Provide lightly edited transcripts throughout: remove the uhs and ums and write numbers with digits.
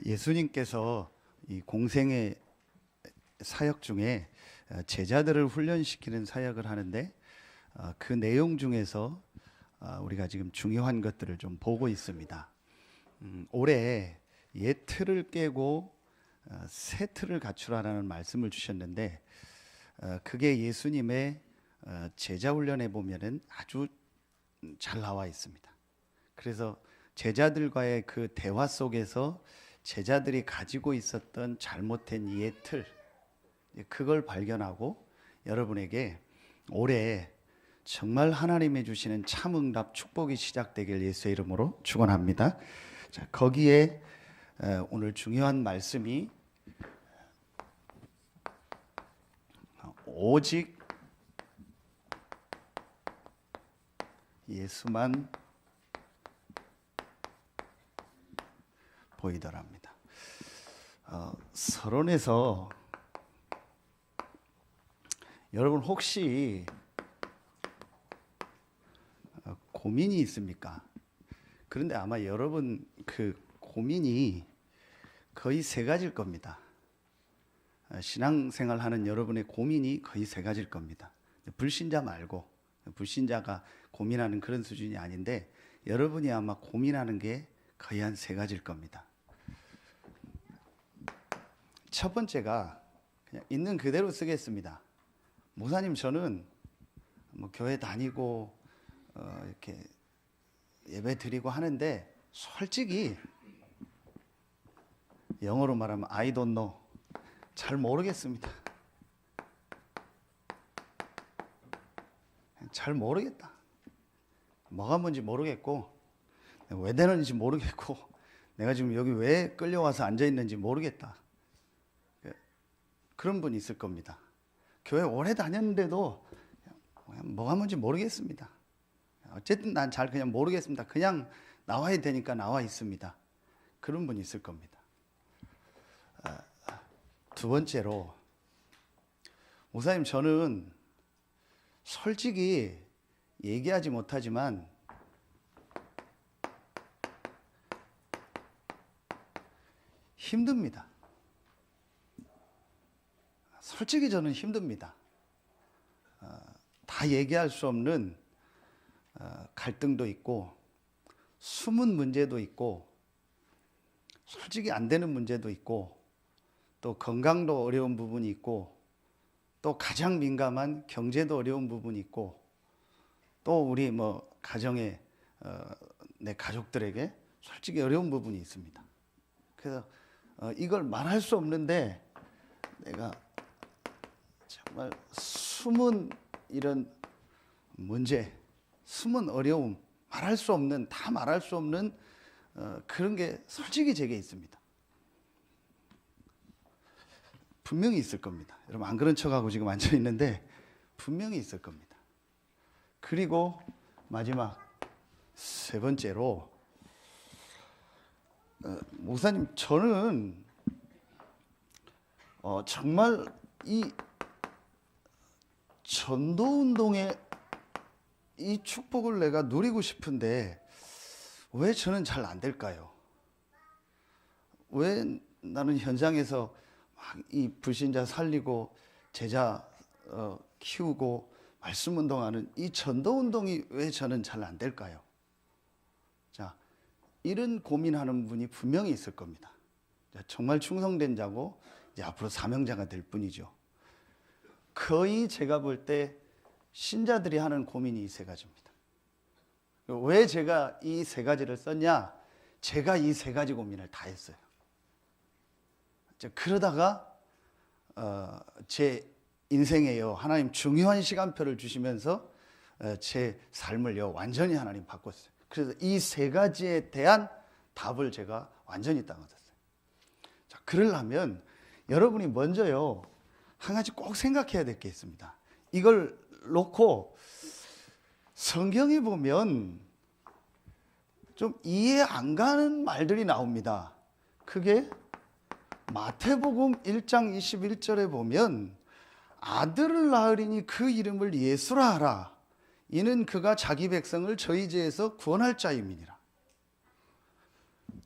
예수님께서 이 공생의 사역 중에 제자들을 훈련시키는 사역을 하는데 그 내용 중에서 우리가 지금 중요한 것들을 좀 보고 있습니다. 올해 옛 틀을 깨고 새 틀을 갖추라라는 말씀을 주셨는데 그게 예수님의 제자 훈련에 보면은 아주 잘 나와 있습니다. 그래서 제자들과의 그 대화 속에서 제자들이 가지고 있었던 잘못된 옛 틀, 그걸 발견하고 여러분에게 올해 정말 하나님이 주시는 참응답 축복이 시작되길 예수의 이름으로 축원합니다. 자, 거기에 오늘 중요한 말씀이 오직 예수만 보이더랍니다. 서론에서 여러분 혹시 고민이 있습니까? 그런데 아마 여러분 그 고민이 거의 세 가지일 겁니다. 신앙생활 하는 여러분의 고민이 거의 세 가지일 겁니다. 불신자 말고, 불신자가 고민하는 그런 수준이 아닌데 여러분이 아마 고민하는 게 거의 한 세 가지일 겁니다. 첫 번째가 그냥 있는 그대로 쓰겠습니다. 목사님, 저는 뭐 교회 다니고 이렇게 예배 드리고 하는데 솔직히 영어로 말하면 I don't know, 잘 모르겠습니다. 잘 모르겠다. 뭐가 뭔지 모르겠고 왜 되는지 모르겠고 내가 지금 여기 왜 끌려와서 앉아 있는지 모르겠다. 그런 분이 있을 겁니다. 교회 오래 다녔는데도 그냥 뭐가 뭔지 모르겠습니다. 어쨌든 난 잘 그냥 모르겠습니다. 그냥 나와야 되니까 나와 있습니다. 그런 분이 있을 겁니다. 두 번째로, 목사님, 저는 솔직히 얘기하지 못하지만 힘듭니다. 솔직히 저는 힘듭니다. 다 얘기할 수 없는 갈등도 있고 숨은 문제도 있고 솔직히 안 되는 문제도 있고 또 건강도 어려운 부분이 있고 또 가장 민감한 경제도 어려운 부분이 있고 또 우리 뭐 가정에 내 가족들에게 솔직히 어려운 부분이 있습니다. 그래서 이걸 말할 수 없는데 내가 정말 숨은 이런 문제, 숨은 어려움, 말할 수 없는, 다 말할 수 없는 그런 게 솔직히 제게 있습니다. 분명히 있을 겁니다. 여러분 안 그런 척하고 지금 앉아 있는데 분명히 있을 겁니다. 그리고 마지막 세 번째로, 목사님, 저는 정말 이 전도운동의 이 축복을 내가 누리고 싶은데 왜 저는 잘 안 될까요? 왜 나는 현장에서 막 이 불신자 살리고 제자 키우고 말씀 운동하는 이 전도 운동이 왜 저는 잘 안 될까요? 자, 이런 고민하는 분이 분명히 있을 겁니다. 정말 충성된 자고 이제 앞으로 사명자가 될 뿐이죠. 거의 제가 볼 때 신자들이 하는 고민이 이 세 가지입니다. 왜 제가 이 세 가지를 썼냐? 제가 이 세 가지 고민을 다 했어요. 그러다가 제 인생에요, 하나님 중요한 시간표를 주시면서 제 삶을요 완전히 하나님 바꿨어요. 그래서 이 세 가지에 대한 답을 제가 완전히 딱 얻었어요. 자, 그러려면 여러분이 먼저요 한 가지 꼭 생각해야 될 게 있습니다. 이걸 놓고 성경에 보면 좀 이해 안 가는 말들이 나옵니다. 그게 마태복음 1장 21절에 보면 아들을 낳으리니 그 이름을 예수라 하라. 이는 그가 자기 백성을 저희 죄에서 구원할 자임이니라.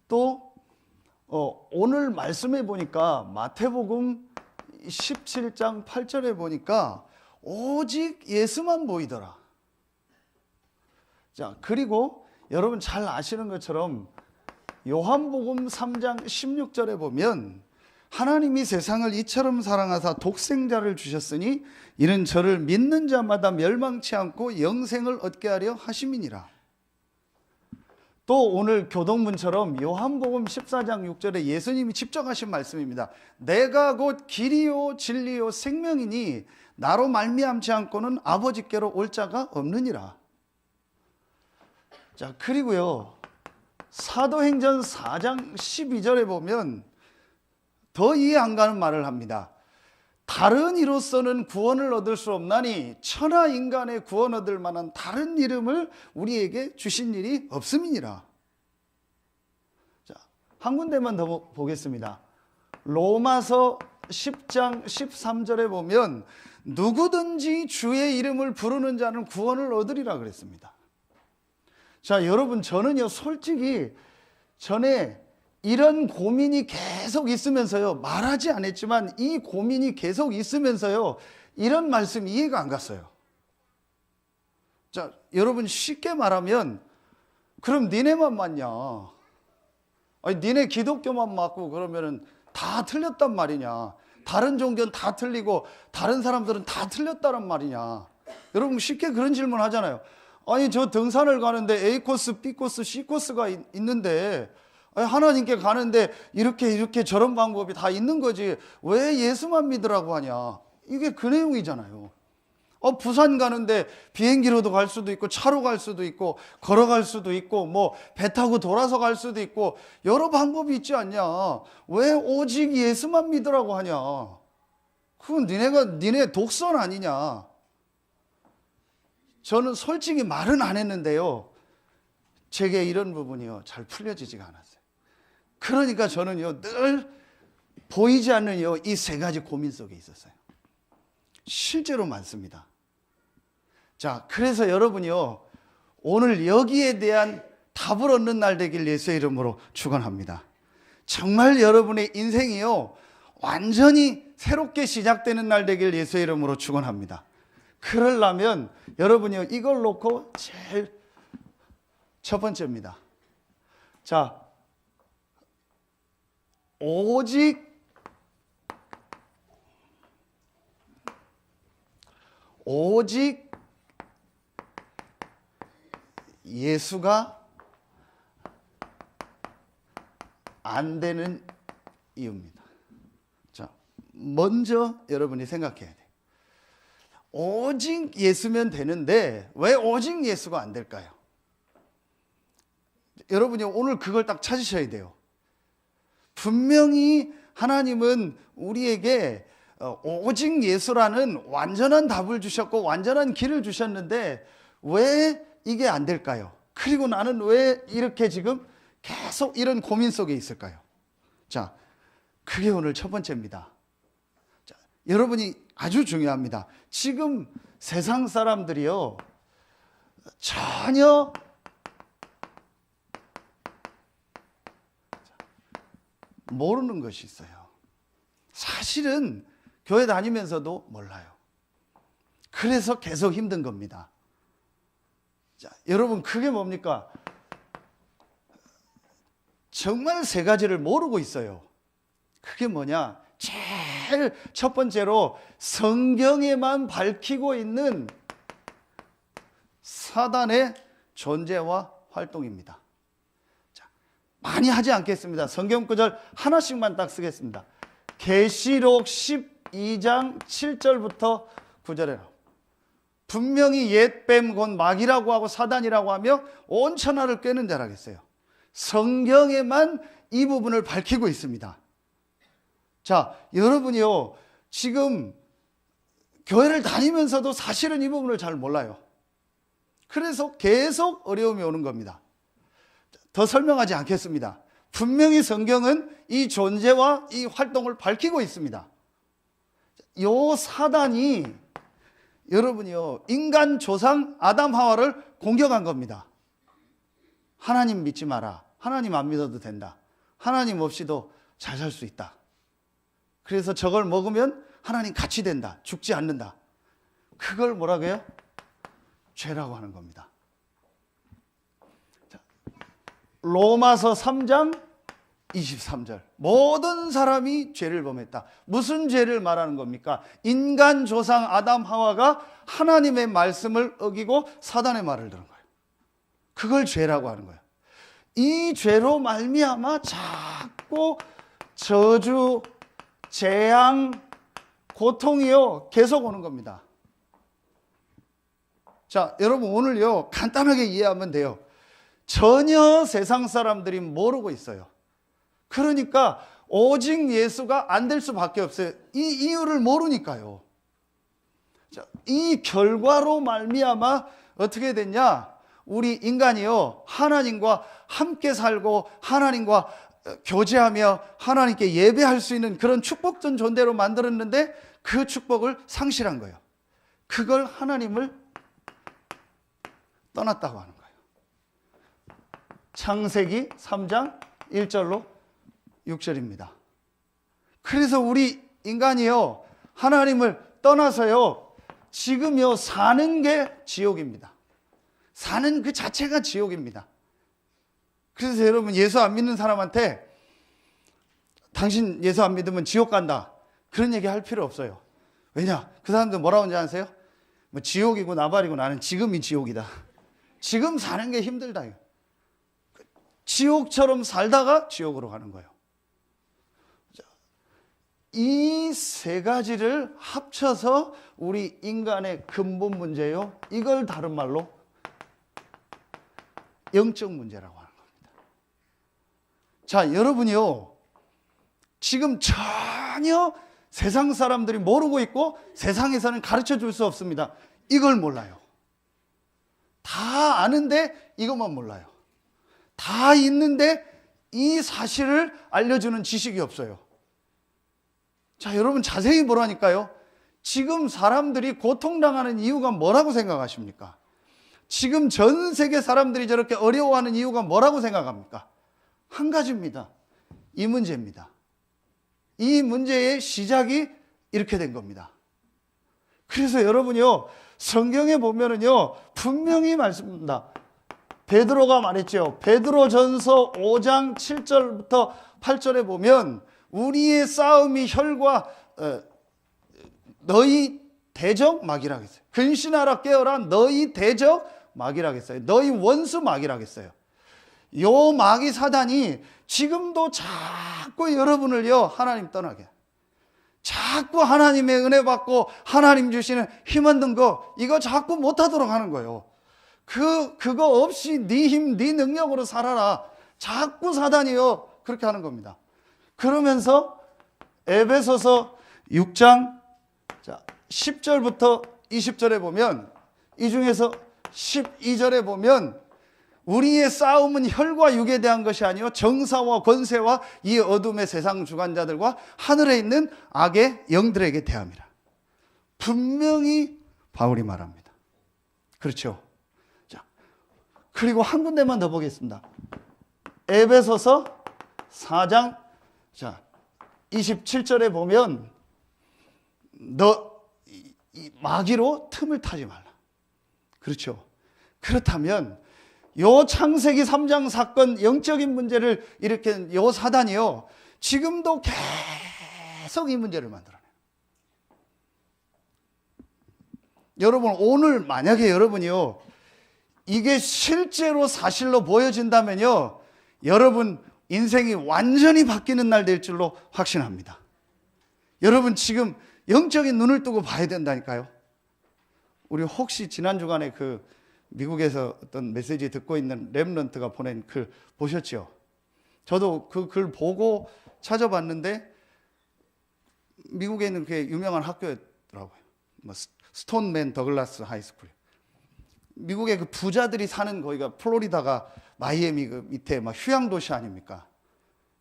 또 오늘 말씀해 보니까 마태복음 17장 8절에 보니까 오직 예수만 보이더라. 자, 그리고 여러분 잘 아시는 것처럼 요한복음 3장 16절에 보면 하나님이 세상을 이처럼 사랑하사 독생자를 주셨으니 이는 저를 믿는 자마다 멸망치 않고 영생을 얻게 하려 하심이니라. 또 오늘 교동문처럼 요한복음 14장 6절에 예수님이 직접 하신 말씀입니다. 내가 곧 길이요 진리요 생명이니 나로 말미암지 않고는 아버지께로 올 자가 없느니라. 자, 그리고요 사도행전 4장 12절에 보면 더 이해 안 가는 말을 합니다. 다른 이로서는 구원을 얻을 수 없나니 천하 인간의 구원 얻을 만한 다른 이름을 우리에게 주신 일이 없음이니라. 자, 한 군데만 더 보겠습니다. 로마서 10장 13절에 보면 누구든지 주의 이름을 부르는 자는 구원을 얻으리라 그랬습니다. 자, 여러분 저는요 솔직히 전에 이런 고민이 계속 있으면서요 말하지 않았지만 이 고민이 계속 있으면서요 이런 말씀 이해가 안 갔어요. 자, 여러분 쉽게 말하면 그럼 니네만 맞냐? 아니 니네 기독교만 맞고 그러면은 다 틀렸단 말이냐? 다른 종교는 다 틀리고 다른 사람들은 다 틀렸다란 말이냐? 여러분 쉽게 그런 질문 하잖아요. 아니 저 등산을 가는데 A 코스, B 코스, C 코스가 있는데 하나님께 가는데 이렇게 저런 방법이 다 있는 거지 왜 예수만 믿으라고 하냐? 이게 그 내용이잖아요. 부산 가는데 비행기로도 갈 수도 있고 차로 갈 수도 있고 걸어갈 수도 있고 뭐 배 타고 돌아서 갈 수도 있고 여러 방법이 있지 않냐? 왜 오직 예수만 믿으라고 하냐? 그건 니네 독선 아니냐? 저는 솔직히 말은 안 했는데요 제게 이런 부분이요 잘 풀려지지가 않았어요. 그러니까 저는요 늘 보이지 않는 이 세 가지 고민 속에 있었어요. 실제로 많습니다. 자, 그래서 여러분이요 오늘 여기에 대한 답을 얻는 날 되길 예수의 이름으로 축원합니다. 정말 여러분의 인생이요 완전히 새롭게 시작되는 날 되길 예수의 이름으로 축원합니다. 그러려면 여러분이요 이걸 놓고 제일 첫 번째입니다. 자, 오직 예수가 안 되는 이유입니다. 자, 먼저 여러분이 생각해야 돼요. 오직 예수면 되는데 왜 오직 예수가 안 될까요? 여러분이 오늘 그걸 딱 찾으셔야 돼요. 분명히 하나님은 우리에게 오직 예수라는 완전한 답을 주셨고 완전한 길을 주셨는데 왜 이게 안 될까요? 그리고 나는 왜 이렇게 지금 계속 이런 고민 속에 있을까요? 자, 그게 오늘 첫 번째입니다. 자, 여러분이 아주 중요합니다. 지금 세상 사람들이요 전혀 모르는 것이 있어요. 사실은 교회 다니면서도 몰라요. 그래서 계속 힘든 겁니다. 자, 여러분 그게 뭡니까? 정말 세 가지를 모르고 있어요. 그게 뭐냐? 제일 첫 번째로 성경에만 밝히고 있는 사단의 존재와 활동입니다. 자, 많이 하지 않겠습니다. 성경 구절 하나씩만 딱 쓰겠습니다. 계시록 12장 7절부터 9절에 분명히 옛뱀 곧 마귀라고 하고 사단이라고 하며 온 천하를 꿰는 자라고 했어요. 성경에만 이 부분을 밝히고 있습니다. 자, 여러분이요 지금 교회를 다니면서도 사실은 이 부분을 잘 몰라요. 그래서 계속 어려움이 오는 겁니다. 더 설명하지 않겠습니다. 분명히 성경은 이 존재와 이 활동을 밝히고 있습니다. 요 사단이 여러분이요 인간 조상 아담 하와를 공격한 겁니다. 하나님 믿지 마라. 하나님 안 믿어도 된다. 하나님 없이도 잘 살 수 있다. 그래서 저걸 먹으면 하나님 같이 된다. 죽지 않는다. 그걸 뭐라고 해요? 죄라고 하는 겁니다. 자, 로마서 3장 23절. 모든 사람이 죄를 범했다. 무슨 죄를 말하는 겁니까? 인간 조상 아담 하와가 하나님의 말씀을 어기고 사단의 말을 들은 거예요. 그걸 죄라고 하는 거예요. 이 죄로 말미암아 자꾸 저주, 재앙, 고통이요 계속 오는 겁니다. 자, 여러분 오늘요 간단하게 이해하면 돼요. 전혀 세상 사람들이 모르고 있어요. 그러니까 오직 예수가 안 될 수밖에 없어요. 이 이유를 모르니까요. 자, 이 결과로 말미암아 어떻게 됐냐? 우리 인간이요 하나님과 함께 살고 하나님과 교제하며 하나님께 예배할 수 있는 그런 축복된 존재로 만들었는데 그 축복을 상실한 거예요. 그걸 하나님을 떠났다고 하는 거예요. 창세기 3장 1절로 6절입니다. 그래서 우리 인간이요 하나님을 떠나서요 지금요 사는 게 지옥입니다. 사는 그 자체가 지옥입니다. 그래서 여러분 예수 안 믿는 사람한테 당신 예수 안 믿으면 지옥 간다 그런 얘기 할 필요 없어요. 왜냐? 그 사람들 뭐라고 하는지 아세요? 뭐 지옥이고 나발이고 나는 지금이 지옥이다. 지금 사는 게 힘들다. 지옥처럼 살다가 지옥으로 가는 거예요. 이 세 가지를 합쳐서 우리 인간의 근본 문제요. 이걸 다른 말로 영적 문제라고 하는 겁니다. 자, 여러분이요. 지금 전혀 세상 사람들이 모르고 있고 세상에서는 가르쳐 줄 수 없습니다. 이걸 몰라요. 다 아는데 이것만 몰라요. 다 있는데 이 사실을 알려주는 지식이 없어요. 자, 여러분 자세히 보라니까요. 지금 사람들이 고통당하는 이유가 뭐라고 생각하십니까? 지금 전 세계 사람들이 저렇게 어려워하는 이유가 뭐라고 생각합니까? 한 가지입니다. 이 문제입니다. 이 문제의 시작이 이렇게 된 겁니다. 그래서 여러분요, 성경에 보면은요, 분명히 말씀합니다. 베드로가 말했죠. 베드로전서 5장 7절부터 8절에 보면 우리의 싸움이 혈과 너희 대적 막이라겠어요. 근신하라 깨어라 너희 대적 막이라겠어요. 너희 원수 막이라겠어요. 요 마귀 사단이 지금도 자꾸 여러분을요 하나님 떠나게, 자꾸 하나님의 은혜 받고 하나님 주시는 힘 얻는 거 이거 자꾸 못하도록 하는 거예요. 그거 없이 네 힘, 네 능력으로 살아라. 자꾸 사단이요 그렇게 하는 겁니다. 그러면서 에베소서 6장 10절부터 20절에 보면, 이 중에서 12절에 보면 우리의 싸움은 혈과 육에 대한 것이 아니요 정사와 권세와 이 어둠의 세상 주관자들과 하늘에 있는 악의 영들에게 대함이라. 분명히 바울이 말합니다. 그렇죠? 자, 그리고 한 군데만 더 보겠습니다. 에베소서 4장 27절에 보면 너 마귀로 틈을 타지 말라. 그렇죠? 그렇다면 요 창세기 3장 사건 영적인 문제를 일으킨 요 사단이요 지금도 계속 이 문제를 만들어내요. 여러분 오늘 만약에 여러분이요 이게 실제로 사실로 보여진다면요 여러분 인생이 완전히 바뀌는 날 될 줄로 확신합니다. 여러분 지금 영적인 눈을 뜨고 봐야 된다니까요. 우리 혹시 지난 주간에 그 미국에서 어떤 메시지 듣고 있는 렘넌트가 보낸 글 보셨죠? 저도 그 글 보고 찾아봤는데 미국에 있는 그 유명한 학교였더라고요. 뭐 스톤맨 더글라스 하이스쿨. 미국의 그 부자들이 사는 거기가 플로리다가 마이애미 그 밑에 막 휴양 도시 아닙니까?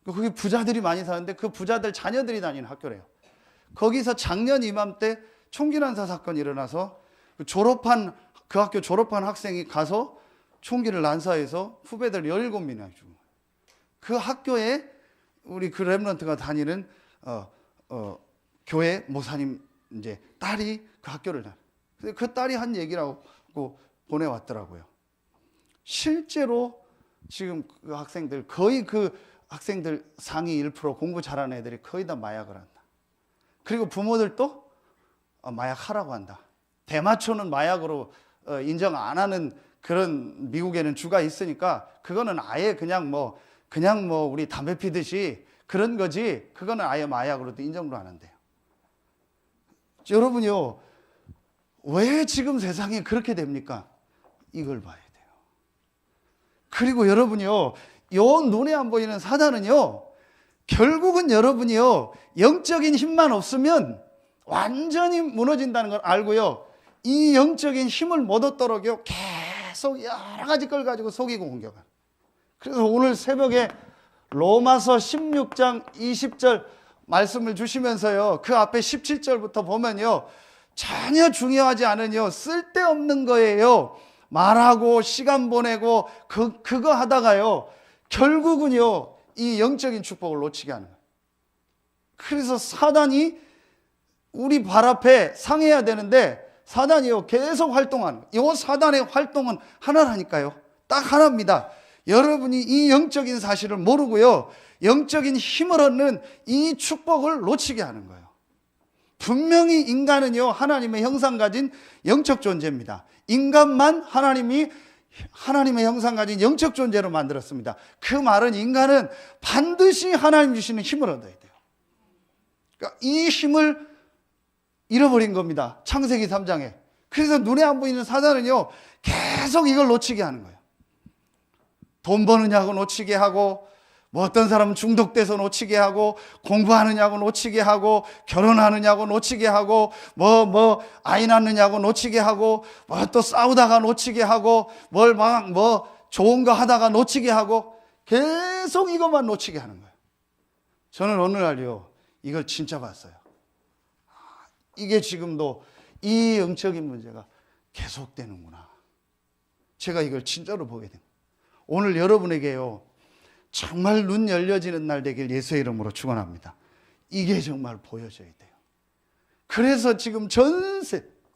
거기 부자들이 많이 사는데 그 부자들 자녀들이 다니는 학교래요. 거기서 작년 이맘때 총기 난사 사건이 일어나서 그 학교 졸업한 학생이 가서 총기를 난사해서 후배들 17명이나 죽은 거예요. 그 학교에 우리 그 렘넌트가 다니는 교회 모사님 이제 딸이 그 학교를 다녀. 그 딸이 한 얘기라고 보내왔더라고요. 실제로 지금 그 학생들 거의 그 학생들 상위 1% 공부 잘하는 애들이 거의 다 마약을 한다. 그리고 부모들도 마약 하라고 한다. 대마초는 마약으로 인정 안 하는 그런 미국에는 주가 있으니까 그거는 아예 그냥 뭐 우리 담배 피듯이 그런 거지 그거는 아예 마약으로도 인정도 안 한대요. 여러분요, 왜 지금 세상이 그렇게 됩니까? 이걸 봐야 돼요. 그리고 여러분요, 요 눈에 안 보이는 사단은요, 결국은 여러분이요, 영적인 힘만 없으면 완전히 무너진다는 걸 알고요, 이 영적인 힘을 못 얻도록요, 계속 여러 가지 걸 가지고 속이고 공격하는. 그래서 오늘 새벽에 로마서 16장 20절 말씀을 주시면서요, 그 앞에 17절부터 보면요, 전혀 중요하지 않은요, 쓸데없는 거예요. 말하고 시간 보내고 그거 하다가요, 결국은요, 이 영적인 축복을 놓치게 하는 거예요. 그래서 사단이 우리 발 앞에 상해야 되는데 사단이요, 계속 활동하는 거예요. 이 사단의 활동은 하나라니까요. 딱 하나입니다. 여러분이 이 영적인 사실을 모르고요, 영적인 힘을 얻는 이 축복을 놓치게 하는 거예요. 분명히 인간은요, 하나님의 형상 가진 영적 존재입니다. 인간만 하나님이 하나님의 형상 가진 영적 존재로 만들었습니다. 그 말은 인간은 반드시 하나님 주시는 힘을 얻어야 돼요. 그러니까 이 힘을 잃어버린 겁니다. 창세기 3장에. 그래서 눈에 안 보이는 사단은요, 계속 이걸 놓치게 하는 거예요. 돈 버느냐고 놓치게 하고, 뭐 어떤 사람은 중독돼서 놓치게 하고, 공부하느냐고 놓치게 하고, 결혼하느냐고 놓치게 하고, 아이 낳느냐고 놓치게 하고, 또 싸우다가 놓치게 하고, 좋은 거 하다가 놓치게 하고, 계속 이것만 놓치게 하는 거예요. 저는 어느 날요, 이걸 진짜 봤어요. 이게 지금도 이 영적인 문제가 계속되는구나. 제가 이걸 진짜로 보게 됩니다. 오늘 여러분에게요, 정말 눈 열려지는 날 되길 예수의 이름으로 축원합니다. 이게 정말 보여져야 돼요. 그래서 지금 전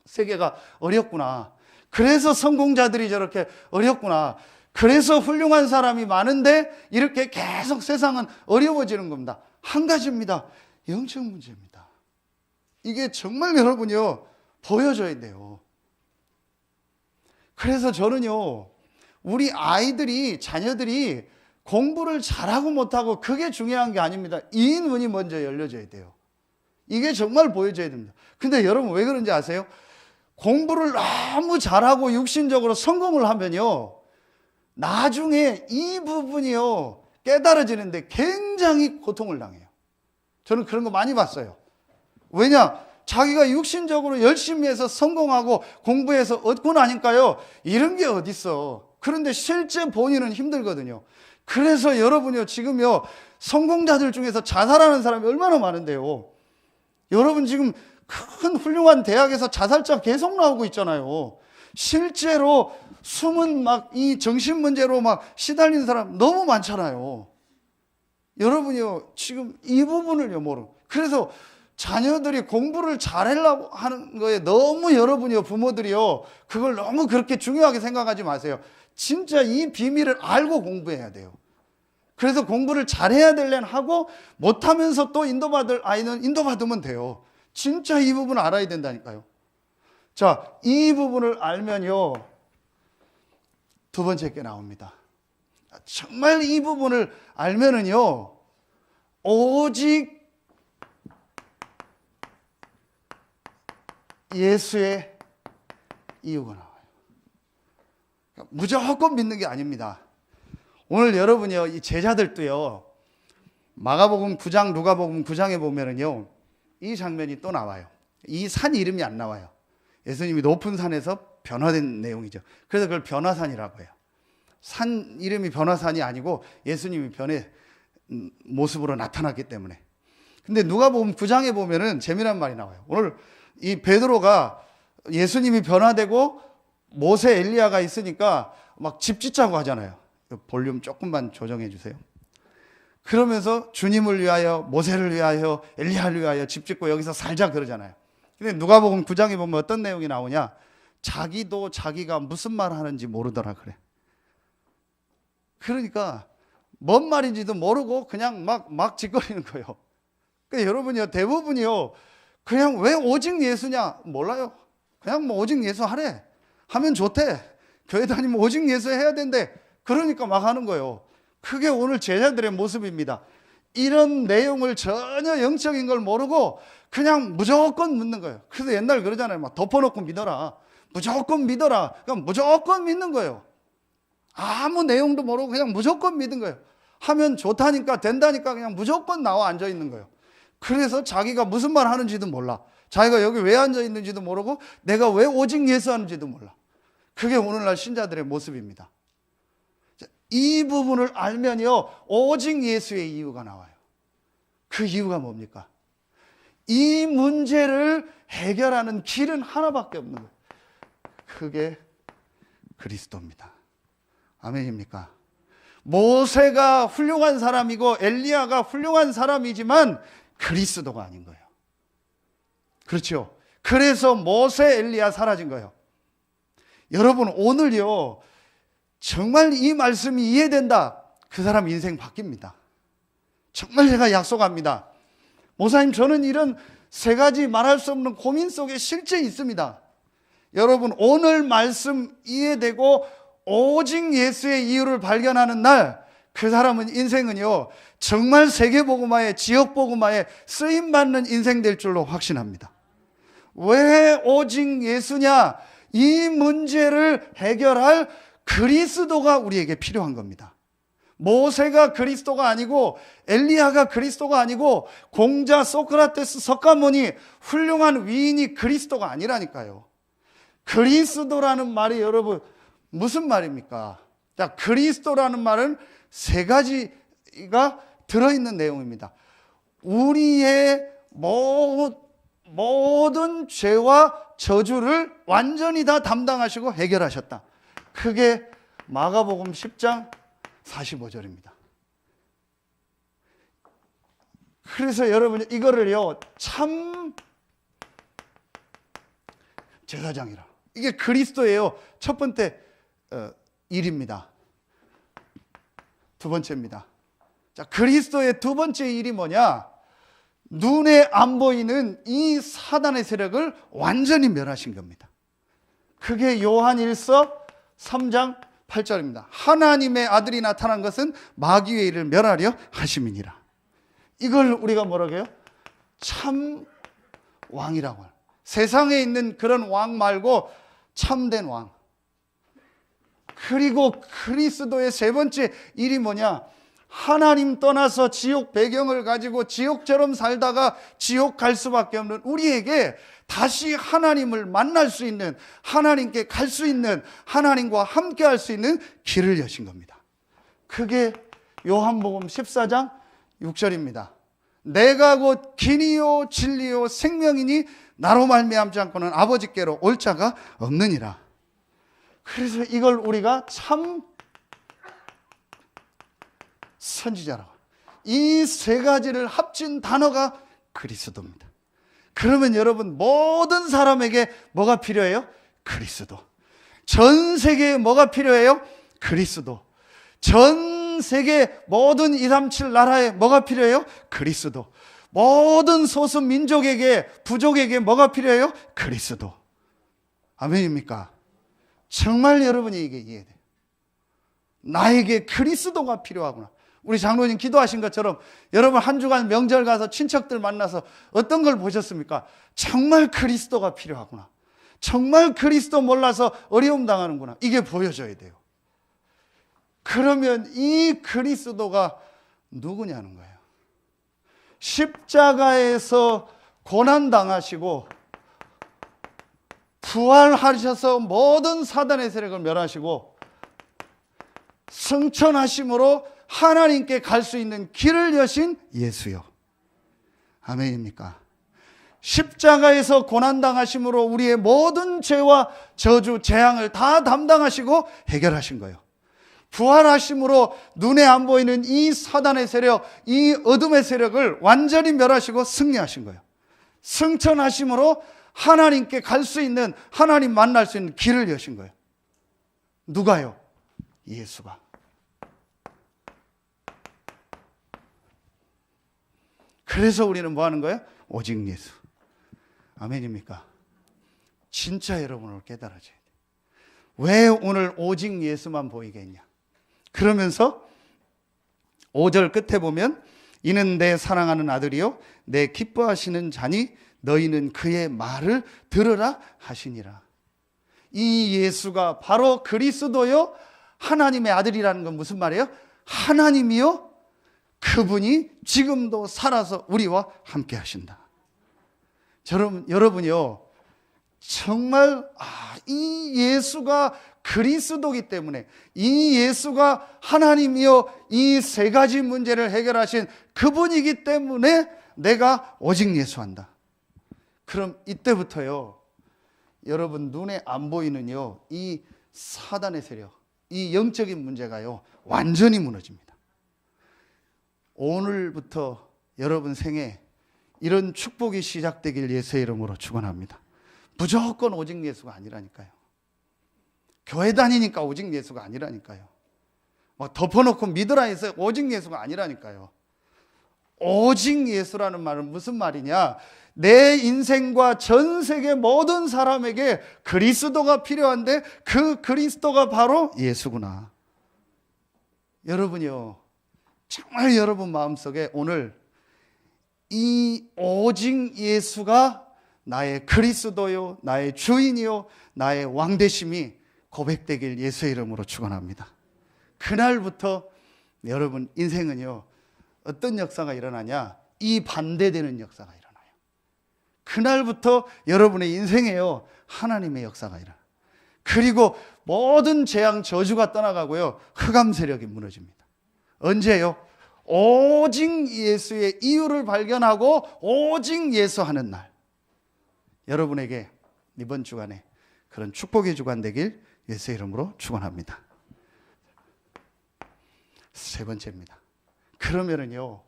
세계가 어렵구나. 그래서 성공자들이 저렇게 어렵구나. 그래서 훌륭한 사람이 많은데 이렇게 계속 세상은 어려워지는 겁니다. 한 가지입니다. 영적 문제입니다. 이게 정말 여러분이요, 보여줘야 돼요. 그래서 저는요, 우리 아이들이, 자녀들이 공부를 잘하고 못하고 그게 중요한 게 아닙니다. 이 눈이 먼저 열려져야 돼요. 이게 정말 보여줘야 됩니다. 근데 여러분 왜 그런지 아세요? 공부를 너무 잘하고 육신적으로 성공을 하면요, 나중에 이 부분이요, 깨달아지는데 굉장히 고통을 당해요. 저는 그런 거 많이 봤어요. 왜냐? 자기가 육신적으로 열심히 해서 성공하고 공부해서 얻고 나니까요, 이런 게 어딨어. 그런데 실제 본인은 힘들거든요. 그래서 여러분요, 지금요, 성공자들 중에서 자살하는 사람이 얼마나 많은데요. 여러분 지금 큰 훌륭한 대학에서 자살자 계속 나오고 있잖아요. 실제로 숨은 이 정신 문제로 시달리는 사람 너무 많잖아요. 여러분이요, 지금 이 부분을요, 모르고. 그래서 자녀들이 공부를 잘하려고 하는 거에 너무 여러분이요, 부모들이요, 그걸 너무 그렇게 중요하게 생각하지 마세요. 진짜 이 비밀을 알고 공부해야 돼요. 그래서 공부를 잘해야 될래는 하고, 못하면서 또 인도받을 아이는 인도받으면 돼요. 진짜 이 부분을 알아야 된다니까요. 자, 이 부분을 알면요, 두 번째 게 나옵니다. 정말 이 부분을 알면은요, 오직 예수의 이유가 나와요. 무조건 믿는 게 아닙니다. 오늘 여러분이요, 이 제자들도요, 마가복음 9장, 누가복음 9장에 보면은요, 이 장면이 또 나와요. 이 산 이름이 안 나와요. 예수님이 높은 산에서 변화된 내용이죠. 그래서 그걸 변화산이라고 해요. 산 이름이 변화산이 아니고 예수님이 변의 모습으로 나타났기 때문에. 근데 누가복음 9장에 보면은 재미난 말이 나와요. 오늘 이 베드로가 예수님이 변화되고 모세 엘리야가 있으니까 막 집 짓자고 하잖아요. 볼륨 조금만 조정해 주세요. 그러면서 주님을 위하여, 모세를 위하여, 엘리야를 위하여 집 짓고 여기서 살자 그러잖아요. 근데 누가복음 9장에 보면 어떤 내용이 나오냐? 자기도 자기가 무슨 말 하는지 모르더라 그래. 그러니까 뭔 말인지도 모르고 그냥 막 짓거리는 거예요. 그러니까 여러분이요, 대부분이요, 그냥 왜 오직 예수냐? 몰라요. 그냥 뭐 오직 예수 하래. 하면 좋대. 교회 다니면 오직 예수 해야 된대. 그러니까 막 하는 거예요. 그게 오늘 제자들의 모습입니다. 이런 내용을 전혀 영적인 걸 모르고 그냥 무조건 믿는 거예요. 그래서 옛날 그러잖아요. 막 덮어놓고 믿어라. 무조건 믿어라. 그냥 무조건 믿는 거예요. 아무 내용도 모르고 그냥 무조건 믿는 거예요. 하면 좋다니까, 된다니까 그냥 무조건 나와 앉아 있는 거예요. 그래서 자기가 무슨 말 하는지도 몰라. 자기가 여기 왜 앉아 있는지도 모르고 내가 왜 오직 예수 하는지도 몰라. 그게 오늘날 신자들의 모습입니다. 이 부분을 알면요, 오직 예수의 이유가 나와요. 그 이유가 뭡니까? 이 문제를 해결하는 길은 하나밖에 없는 거예요. 그게 그리스도입니다. 아멘입니까? 모세가 훌륭한 사람이고 엘리야가 훌륭한 사람이지만 그리스도가 아닌 거예요. 그렇죠? 그래서 모세, 엘리야 사라진 거예요. 여러분, 오늘요, 정말 이 말씀이 이해된다. 그 사람 인생 바뀝니다. 정말 제가 약속합니다. 목사님, 저는 이런 세 가지 말할 수 없는 고민 속에 실제 있습니다. 여러분, 오늘 말씀 이해되고 오직 예수의 이유를 발견하는 날, 그 사람은 인생은요, 정말 세계복음화에, 지역복음화에 쓰임받는 인생 될 줄로 확신합니다. 왜 오직 예수냐? 이 문제를 해결할 그리스도가 우리에게 필요한 겁니다. 모세가 그리스도가 아니고 엘리야가 그리스도가 아니고 공자, 소크라테스, 석가모니, 훌륭한 위인이 그리스도가 아니라니까요. 그리스도라는 말이 여러분 무슨 말입니까? 자, 그리스도라는 말은 세 가지가 들어있는 내용입니다. 우리의 모든 죄와 저주를 완전히 다 담당하시고 해결하셨다. 그게 마가복음 10장 45절입니다. 그래서 여러분 이거를요, 참 제사장이라. 이게 그리스도예요. 첫 번째 일입니다. 두 번째입니다. 자, 그리스도의 두 번째 일이 뭐냐? 눈에 안 보이는 이 사단의 세력을 완전히 멸하신 겁니다. 그게 요한 1서 3장 8절입니다. 하나님의 아들이 나타난 것은 마귀의 일을 멸하려 하심이니라. 이걸 우리가 뭐라고 해요? 참 왕이라고 해요. 세상에 있는 그런 왕 말고 참된 왕. 그리고 그리스도의 세 번째 일이 뭐냐? 하나님 떠나서 지옥 배경을 가지고 지옥처럼 살다가 지옥 갈 수밖에 없는 우리에게 다시 하나님을 만날 수 있는, 하나님께 갈 수 있는, 하나님과 함께 할 수 있는 길을 여신 겁니다. 그게 요한복음 14장 6절입니다. 내가 곧 길이요 진리요 생명이니 나로 말미암지 않고는 아버지께로 올 자가 없느니라. 그래서 이걸 우리가 참 선지자라고, 이 세 가지를 합친 단어가 그리스도입니다. 그러면 여러분, 모든 사람에게 뭐가 필요해요? 그리스도. 전 세계에 뭐가 필요해요? 그리스도. 전 세계 모든 237 나라에 뭐가 필요해요? 그리스도. 모든 소수 민족에게, 부족에게 뭐가 필요해요? 그리스도. 아멘입니까? 정말 여러분이 이게 이해돼요. 나에게 그리스도가 필요하구나. 우리 장로님 기도하신 것처럼 여러분 한 주간 명절 가서 친척들 만나서 어떤 걸 보셨습니까? 정말 그리스도가 필요하구나. 정말 그리스도 몰라서 어려움 당하는구나. 이게 보여져야 돼요. 그러면 이 그리스도가 누구냐는 거예요. 십자가에서 고난당하시고 부활하셔서 모든 사단의 세력을 멸하시고 승천하심으로 하나님께 갈 수 있는 길을 여신 예수요. 아멘입니까? 십자가에서 고난당하심으로 우리의 모든 죄와 저주, 재앙을 다 담당하시고 해결하신 거예요. 부활하심으로 눈에 안 보이는 이 사단의 세력, 이 어둠의 세력을 완전히 멸하시고 승리하신 거예요. 승천하심으로 하나님께 갈 수 있는, 하나님 만날 수 있는 길을 여신 거예요. 누가요? 예수가. 그래서 우리는 뭐 하는 거예요? 오직 예수. 아멘입니까? 진짜 여러분을 깨달아져야 돼요. 왜 오늘 오직 예수만 보이겠냐? 그러면서 5절 끝에 보면 이는 내 사랑하는 아들이요 내 기뻐하시는 자니 너희는 그의 말을 들으라 하시니라. 이 예수가 바로 그리스도요 하나님의 아들이라는 건 무슨 말이에요? 하나님이요 그분이 지금도 살아서 우리와 함께 하신다. 여러분요 정말 이 예수가 그리스도이기 때문에, 이 예수가 하나님이요 이 세 가지 문제를 해결하신 그분이기 때문에 내가 오직 예수한다. 그럼 이때부터요 여러분 눈에 안 보이는요 이 사단의 세력, 이 영적인 문제가요 완전히 무너집니다. 오늘부터 여러분 생에 이런 축복이 시작되길 예수의 이름으로 축원합니다. 무조건 오직 예수가 아니라니까요. 교회 다니니까 오직 예수가 아니라니까요. 뭐 덮어놓고 믿으라 해서 오직 예수가 아니라니까요. 오직 예수라는 말은 무슨 말이냐? 내 인생과 전 세계 모든 사람에게 그리스도가 필요한데 그 그리스도가 바로 예수구나. 여러분이요 정말 여러분 마음속에 오늘 이 오직 예수가 나의 그리스도요 나의 주인이요 나의 왕되심이 고백되길 예수의 이름으로 축원합니다. 그날부터 여러분 인생은요 어떤 역사가 일어나냐? 이 반대되는 역사가 일어나요. 그날부터 여러분의 인생에요 하나님의 역사가 일어나요. 그리고 모든 재앙 저주가 떠나가고요 흑암 세력이 무너집니다. 언제요? 오직 예수의 이유를 발견하고 오직 예수하는 날. 여러분에게 이번 주간에 그런 축복의 주간 되길 예수의 이름으로 축원합니다. 세 번째입니다. 그러면은요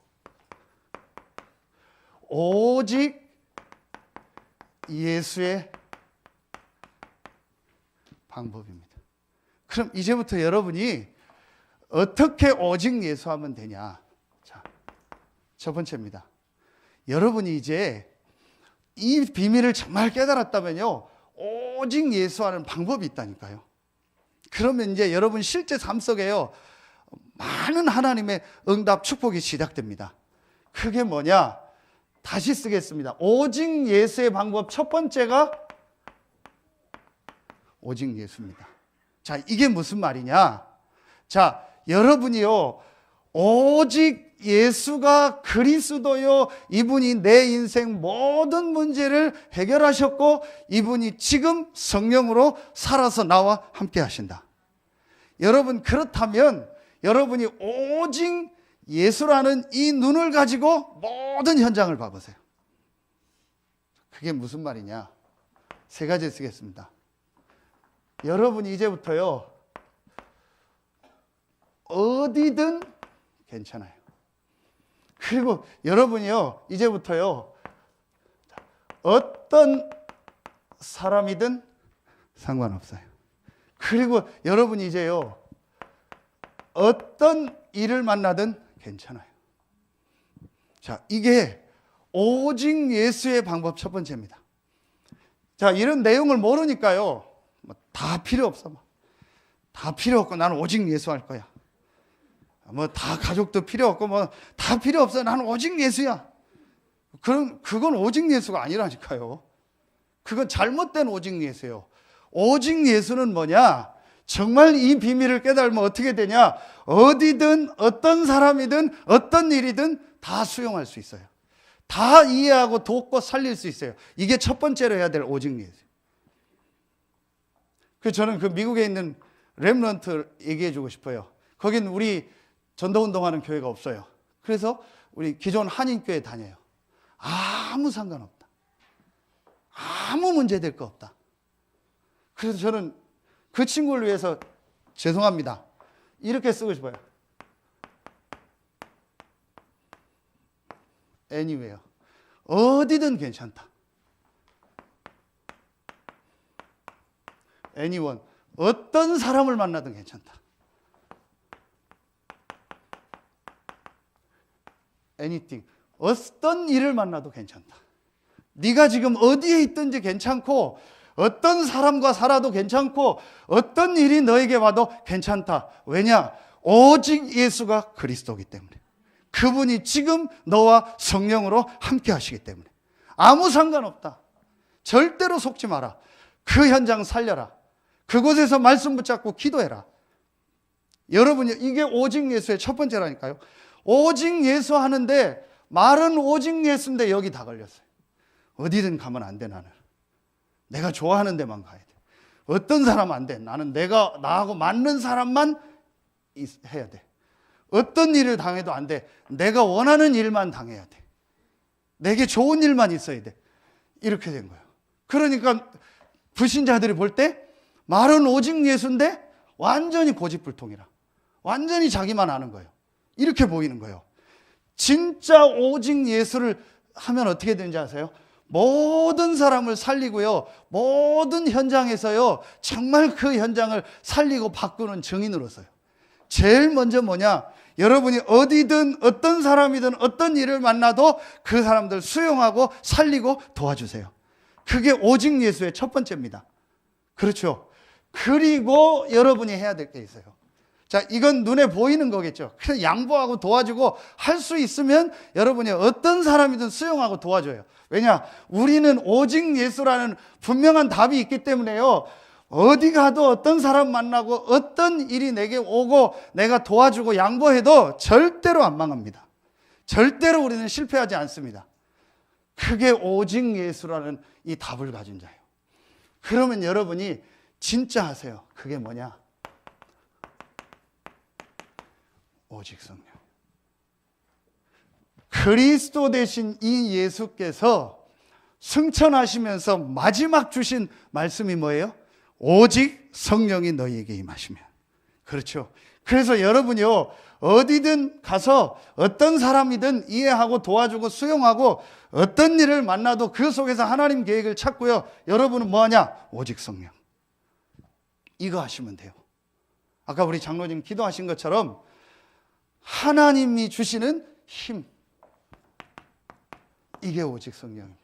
오직 예수의 방법입니다. 그럼 이제부터 여러분이 어떻게 오직 예수하면 되냐? 자, 첫 번째입니다. 여러분이 이제 이 비밀을 정말 깨달았다면요 오직 예수하는 방법이 있다니까요. 그러면 이제 여러분 실제 삶 속에요 많은 하나님의 응답 축복이 시작됩니다. 그게 뭐냐? 다시 쓰겠습니다. 오직 예수의 방법 첫 번째가 오직 예수입니다. 자, 이게 무슨 말이냐? 자, 여러분이요 오직 예수가 그리스도요 이분이 내 인생 모든 문제를 해결하셨고 이분이 지금 성령으로 살아서 나와 함께 하신다. 여러분 그렇다면 여러분이 오직 예수라는 이 눈을 가지고 모든 현장을 봐보세요. 그게 무슨 말이냐? 세 가지 쓰겠습니다. 여러분이 이제부터요 어디든 괜찮아요. 그리고 여러분이요 이제부터요 어떤 사람이든 상관없어요. 그리고 여러분이 이제요 어떤 일을 만나든 괜찮아요. 자, 이게 오직 예수의 방법 첫 번째입니다. 자, 이런 내용을 모르니까요 다 필요 없어. 다 필요 없고 나는 오직 예수 할 거야. 뭐 다 가족도 필요 없고 뭐 다 필요 없어. 나는 오직 예수야. 그건 오직 예수가 아니라니까요. 그건 잘못된 오직 예수예요. 오직 예수는 뭐냐? 정말 이 비밀을 깨달으면 어떻게 되냐? 어디든 어떤 사람이든 어떤 일이든 다 수용할 수 있어요. 다 이해하고 돕고 살릴 수 있어요. 이게 첫 번째로 해야 될 오직 예수. 저는 그 미국에 있는 렘넌트 얘기해 주고 싶어요. 거긴 우리 전도운동하는 교회가 없어요. 그래서 우리 기존 한인교회 다녀요. 아무 상관없다. 아무 문제될 거 없다. 그래서 저는 그 친구를 위해서 죄송합니다. 이렇게 쓰고 싶어요. anywhere. 어디든 괜찮다. anyone. 어떤 사람을 만나든 괜찮다. anything. 어떤 일을 만나도 괜찮다. 네가 지금 어디에 있든지 괜찮고 어떤 사람과 살아도 괜찮고 어떤 일이 너에게 와도 괜찮다. 왜냐? 오직 예수가 그리스도이기 때문에. 그분이 지금 너와 성령으로 함께 하시기 때문에. 아무 상관없다. 절대로 속지 마라. 그 현장 살려라. 그곳에서 말씀 붙잡고 기도해라. 여러분이 이게 오직 예수의 첫 번째라니까요. 오직 예수 하는데 말은 오직 예수인데 여기 다 걸렸어요. 어디든 가면 안 돼. 나는 내가 좋아하는 데만 가야 돼. 어떤 사람 안 돼. 나는 내가 나하고 맞는 사람만 해야 돼. 어떤 일을 당해도 안 돼. 내가 원하는 일만 당해야 돼. 내게 좋은 일만 있어야 돼. 이렇게 된 거예요. 그러니까 불신자들이 볼 때 말은 오직 예수인데 완전히 고집불통이라. 완전히 자기만 아는 거예요. 이렇게 보이는 거예요. 진짜 오직 예수를 하면 어떻게 되는지 아세요? 모든 사람을 살리고요. 모든 현장에서요. 정말 그 현장을 살리고 바꾸는 증인으로서요. 제일 먼저 뭐냐? 여러분이 어디든 어떤 사람이든 어떤 일을 만나도 그 사람들 수용하고 살리고 도와주세요. 그게 오직 예수의 첫 번째입니다. 그렇죠? 그리고 여러분이 해야 될 게 있어요. 자, 이건 눈에 보이는 거겠죠. 그냥 양보하고 도와주고 할 수 있으면 여러분이 어떤 사람이든 수용하고 도와줘요. 왜냐? 우리는 오직 예수라는 분명한 답이 있기 때문에요. 어디 가도 어떤 사람 만나고 어떤 일이 내게 오고 내가 도와주고 양보해도 절대로 안 망합니다. 절대로 우리는 실패하지 않습니다. 그게 오직 예수라는 이 답을 가진 자예요. 그러면 여러분이 진짜 하세요. 그게 뭐냐? 오직 성령. 그리스도 되신 이 예수께서 승천하시면서 마지막 주신 말씀이 뭐예요? 오직 성령이 너희에게 임하시면. 그렇죠. 그래서 여러분이요, 어디든 가서 어떤 사람이든 이해하고 도와주고 수용하고 어떤 일을 만나도 그 속에서 하나님 계획을 찾고요. 여러분은 뭐 하냐? 오직 성령. 이거 하시면 돼요. 아까 우리 장로님 기도하신 것처럼 하나님이 주시는 힘, 이게 오직 성령입니다.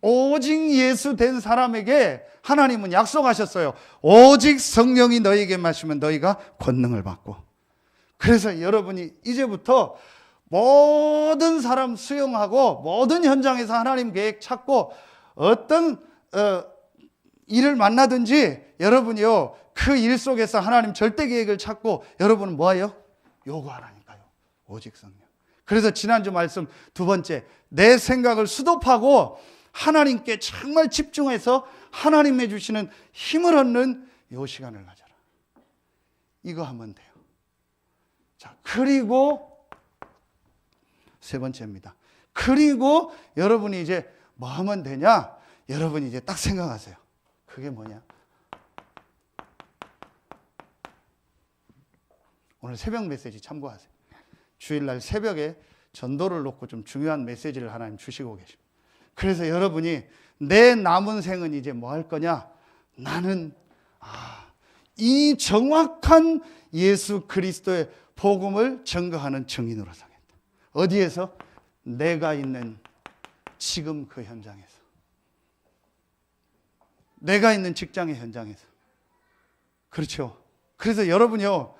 오직 예수 된 사람에게 하나님은 약속하셨어요. 오직 성령이 너희에게 마시면 너희가 권능을 받고. 그래서 여러분이 이제부터 모든 사람 수용하고 모든 현장에서 하나님 계획 찾고 어떤 일을 만나든지 여러분이요, 그 일 속에서 하나님 절대 계획을 찾고 여러분은 뭐예요? 요구하라니까요. 오직 성령. 그래서 지난주 말씀 두 번째, 내 생각을 수도하고 하나님께 정말 집중해서 하나님이 주시는 힘을 얻는 요 시간을 가져라. 이거 하면 돼요. 자, 그리고 세 번째입니다. 그리고 여러분이 이제 뭐 하면 되냐? 여러분이 이제 딱 생각하세요. 그게 뭐냐? 오늘 새벽 메시지 참고하세요. 주일날 새벽에 전도를 놓고 좀 중요한 메시지를 하나님 주시고 계십니다. 그래서 여러분이 내 남은 생은 이제 뭐 할 거냐? 나는 이 정확한 예수 그리스도의 복음을 증거하는 증인으로 서겠다. 어디에서? 내가 있는 지금 그 현장에서. 내가 있는 직장의 현장에서. 그렇죠. 그래서 여러분이요,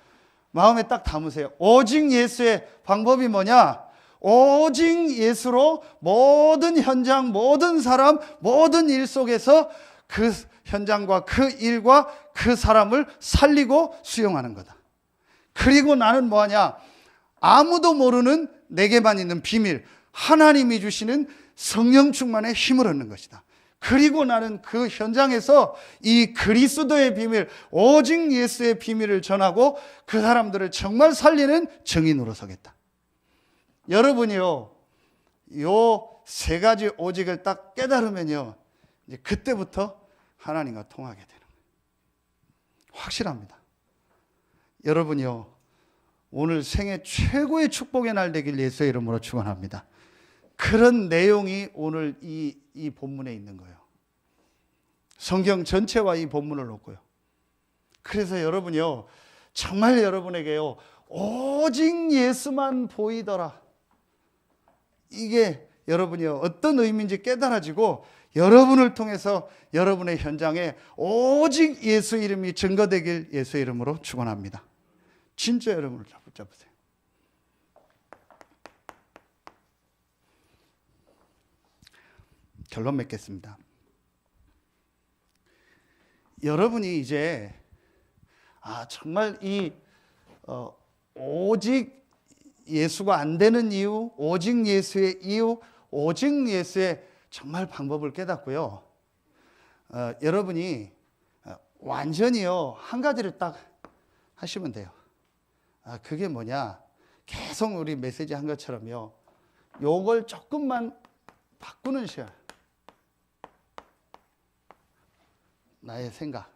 마음에 딱 담으세요. 오직 예수의 방법이 뭐냐? 오직 예수로 모든 현장, 모든 사람, 모든 일 속에서 그 현장과 그 일과 그 사람을 살리고 수용하는 거다. 그리고 나는 뭐하냐? 아무도 모르는 내게만 있는 비밀, 하나님이 주시는 성령 충만의 힘을 얻는 것이다. 그리고 나는 그 현장에서 이 그리스도의 비밀, 오직 예수의 비밀을 전하고 그 사람들을 정말 살리는 증인으로 서겠다. 여러분이요, 요 세 가지 오직을 딱 깨달으면요, 이제 그때부터 하나님과 통하게 되는 거예요. 확실합니다. 여러분이요, 오늘 생애 최고의 축복의 날 되길 예수의 이름으로 축원합니다. 그런 내용이 오늘 이 본문에 있는 거예요. 성경 전체와 이 본문을 놓고요. 그래서 여러분이요, 정말 여러분에게요, 오직 예수만 보이더라. 이게 여러분이요, 어떤 의미인지 깨달아지고 여러분을 통해서 여러분의 현장에 오직 예수 이름이 증거되길 예수 이름으로 축원합니다. 진짜 여러분을 붙잡으세요. 결론 맺겠습니다. 여러분이 이제 정말 오직 예수가 안 되는 이유, 오직 예수의 이유, 오직 예수의 정말 방법을 깨닫고요. 여러분이 완전히요, 한 가지를 딱 하시면 돼요. 그게 뭐냐? 계속 우리 메시지 한 것처럼요, 요걸 조금만 바꾸는 시간. 나의 생각.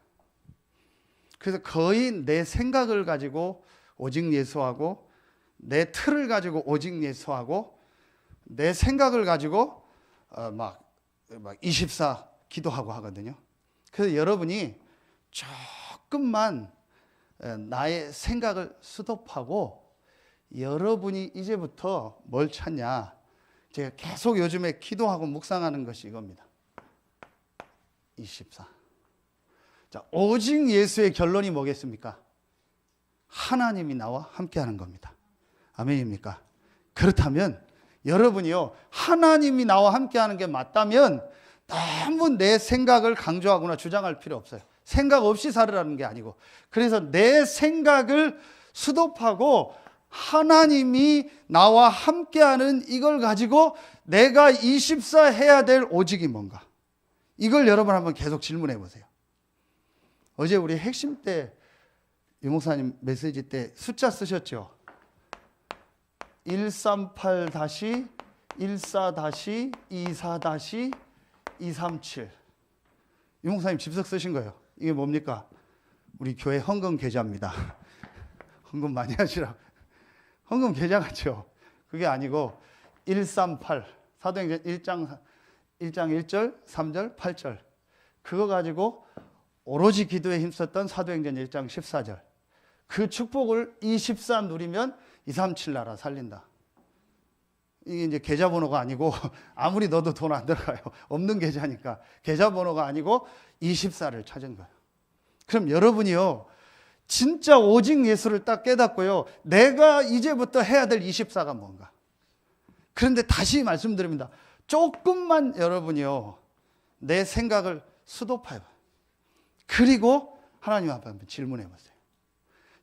그래서 거의 내 생각을 가지고 오직 예수하고, 내 틀을 가지고 오직 예수하고, 내 생각을 가지고 막 24 기도하고 하거든요. 그래서 여러분이 조금만 나의 생각을 스톱하고, 여러분이 이제부터 뭘 찾냐? 제가 계속 요즘에 기도하고 묵상하는 것이 이겁니다. 24. 자, 오직 예수의 결론이 뭐겠습니까? 하나님이 나와 함께하는 겁니다. 아멘입니까? 그렇다면 여러분이요, 하나님이 나와 함께하는 게 맞다면 너무 내 생각을 강조하거나 주장할 필요 없어요. 생각 없이 살으라는 게 아니고, 그래서 내 생각을 수독하고 하나님이 나와 함께하는 이걸 가지고 내가 24 해야 될 오직이 뭔가, 이걸 여러분 한번 계속 질문해 보세요. 어제 우리 핵심 때 유목사님 메시지 때 숫자 쓰셨죠? 138-14-24-237 유목사님 집석 쓰신 거예요. 이게 뭡니까? 우리 교회 헌금 계좌입니다. 헌금 많이 하시라고. 헌금 계좌 같죠? 그게 아니고 138 사도행전 1장 1절 3절 8절 그거 가지고 오로지 기도에 힘썼던 사도행전 1장 14절 그 축복을 24 누리면 237 나라 살린다. 이게 이제 계좌번호가 아니고 아무리 넣어도 돈 안 들어가요. 없는 계좌니까 계좌번호가 아니고 24를 찾은 거예요. 그럼 여러분이요, 진짜 오직 예수를 딱 깨닫고요, 내가 이제부터 해야 될 24가 뭔가. 그런데 다시 말씀드립니다. 조금만 여러분이요, 내 생각을 스톱해봐요. 그리고 하나님 앞에 한번 질문해 보세요.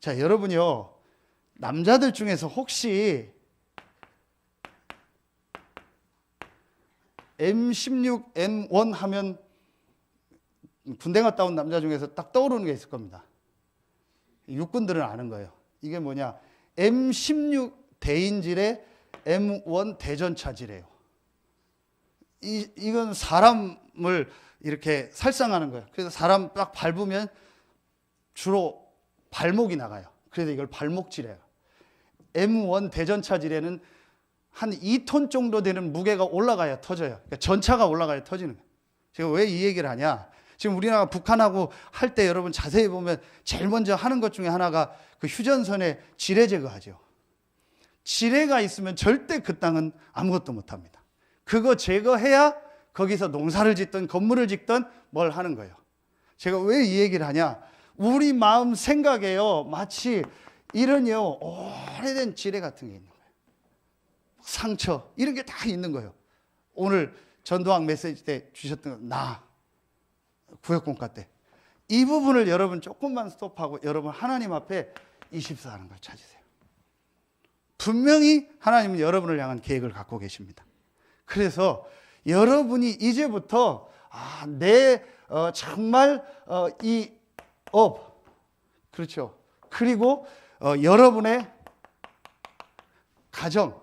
자, 여러분이요, 남자들 중에서 혹시 M16, M1 하면 군대 갔다 온 남자 중에서 딱 떠오르는 게 있을 겁니다. 육군들은 아는 거예요. 이게 뭐냐? M16 대인질에 M1 대전차지래요. 이건 사람을 이렇게 살상하는 거예요. 그래서 사람 딱 밟으면 주로 발목이 나가요. 그래서 이걸 발목지래요. M1 대전차지래는 한 2톤 정도 되는 무게가 올라가야 터져요. 그러니까 전차가 올라가야 터지는 거예요. 제가 왜 이 얘기를 하냐? 지금 우리나라 북한하고 할 때 여러분 자세히 보면 제일 먼저 하는 것 중에 하나가 그 휴전선에 지뢰 제거하죠. 지뢰가 있으면 절대 그 땅은 아무것도 못합니다. 그거 제거해야 거기서 농사를 짓든 건물을 짓든 뭘 하는 거예요. 제가 왜 이 얘기를 하냐? 우리 마음 생각에요, 마치 이런요 오래된 지뢰 같은 게 있는 거예요. 상처 이런 게 다 있는 거예요. 오늘 전도왕 메시지 때 주셨던 나 구역공과 때 이 부분을 여러분 조금만 스톱하고 여러분 하나님 앞에 24 하는 걸 찾으세요. 분명히 하나님은 여러분을 향한 계획을 갖고 계십니다. 그래서 여러분이 이제부터 정말 그렇죠. 그리고 여러분의 가정,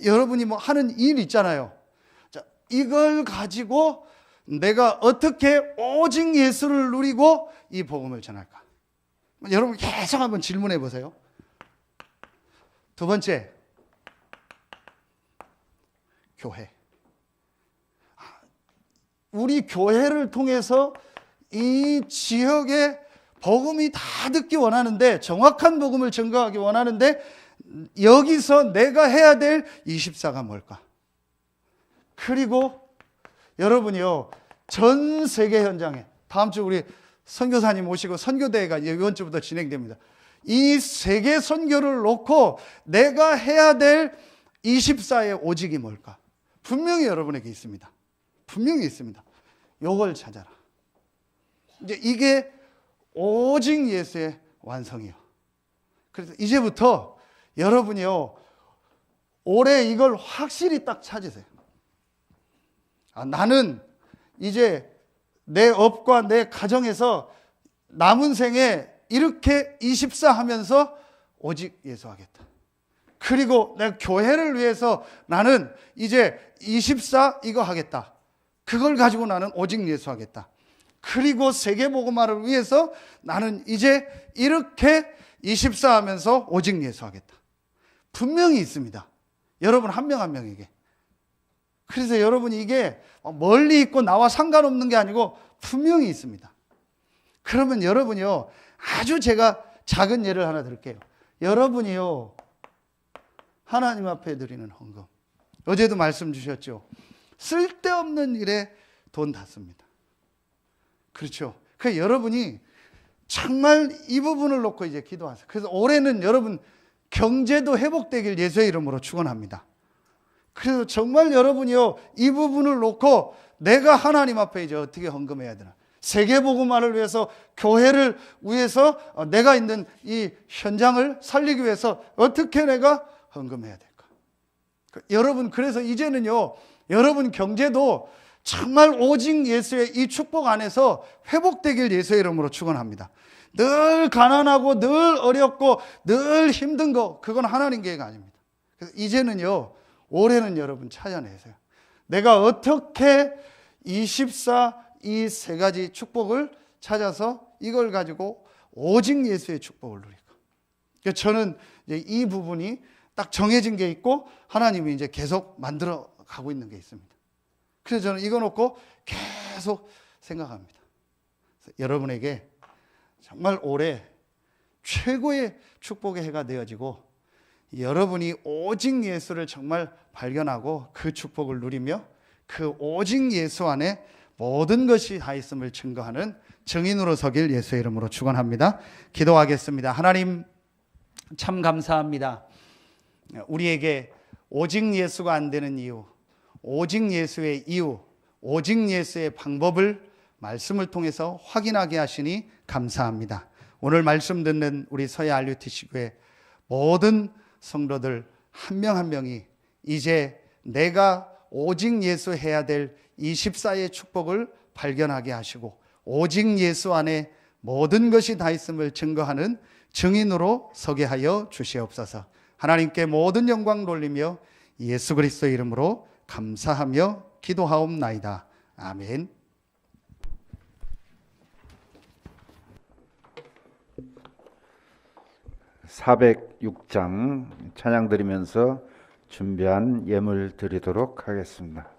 여러분이 뭐 하는 일 있잖아요. 자, 이걸 가지고 내가 어떻게 오직 예수를 누리고 이 복음을 전할까? 여러분 계속 한번 질문해 보세요. 두 번째, 교회. 우리 교회를 통해서 이 지역에 복음이 다 듣기 원하는데, 정확한 복음을 증거하기 원하는데, 여기서 내가 해야 될 24가 뭘까? 그리고 여러분이요, 전 세계 현장에, 다음 주 우리 선교사님 오시고 선교대회가 이번 주부터 진행됩니다. 이 세계 선교를 놓고 내가 해야 될 24의 오직이 뭘까? 분명히 여러분에게 있습니다. 분명히 있습니다. 요걸 찾아라. 이제 이게 오직 예수의 완성이요. 그래서 이제부터 여러분이요, 올해 이걸 확실히 딱 찾으세요. 나는 이제 내 업과 내 가정에서 남은 생에 이렇게 24 하면서 오직 예수하겠다. 그리고 내 교회를 위해서 나는 이제 24 이거 하겠다. 그걸 가지고 나는 오직 예수하겠다. 그리고 세계복음화를 위해서 나는 이제 이렇게 24 하면서 오직 예수하겠다. 분명히 있습니다. 여러분 한 명 한 명에게. 그래서 여러분이 이게 멀리 있고 나와 상관없는 게 아니고 분명히 있습니다. 그러면 여러분이요, 아주 제가 작은 예를 하나 들게요. 여러분이요, 하나님 앞에 드리는 헌금. 어제도 말씀 주셨죠. 쓸데없는 일에 돈 다 씁니다. 그렇죠. 그래서 여러분이 정말 이 부분을 놓고 이제 기도하세요. 그래서 올해는 여러분 경제도 회복되길 예수의 이름으로 축원합니다. 그래서 정말 여러분이요, 이 부분을 놓고 내가 하나님 앞에 이제 어떻게 헌금해야 되나. 세계복음화를 위해서, 교회를 위해서, 내가 있는 이 현장을 살리기 위해서 어떻게 내가 헌금해야 될까. 여러분, 그래서 이제는요, 여러분 경제도 정말 오직 예수의 이 축복 안에서 회복되길 예수의 이름으로 축원합니다. 늘 가난하고 늘 어렵고 늘 힘든 거, 그건 하나님 계획 아닙니다. 그래서 이제는요, 올해는 여러분 찾아내세요. 내가 어떻게 24 이 세 가지 축복을 찾아서 이걸 가지고 오직 예수의 축복을 누릴까. 저는 이제 이 부분이 딱 정해진 게 있고 하나님이 이제 계속 만들어 가고 있는 게 있습니다. 그래서 저는 이거 놓고 계속 생각합니다. 여러분에게 정말 올해 최고의 축복의 해가 되어지고, 여러분이 오직 예수를 정말 발견하고 그 축복을 누리며 그 오직 예수 안에 모든 것이 다 있음을 증거하는 증인으로 서길 예수의 이름으로 축원합니다. 기도하겠습니다. 하나님, 참 감사합니다. 우리에게 오직 예수가 안 되는 이유, 오직 예수의 이유, 오직 예수의 방법을 말씀을 통해서 확인하게 하시니 감사합니다. 오늘 말씀 듣는 우리 서해 RUTC교회 모든 성도들 한 명 한 명이 이제 내가 오직 예수 해야 될 24의 축복을 발견하게 하시고 오직 예수 안에 모든 것이 다 있음을 증거하는 증인으로 서게 하여 주시옵소서. 하나님께 모든 영광 돌리며 예수 그리스도 이름으로 감사하며 기도하옵나이다. 아멘. (406장) 찬양 드리면서 준비한 예물 드리도록 하겠습니다.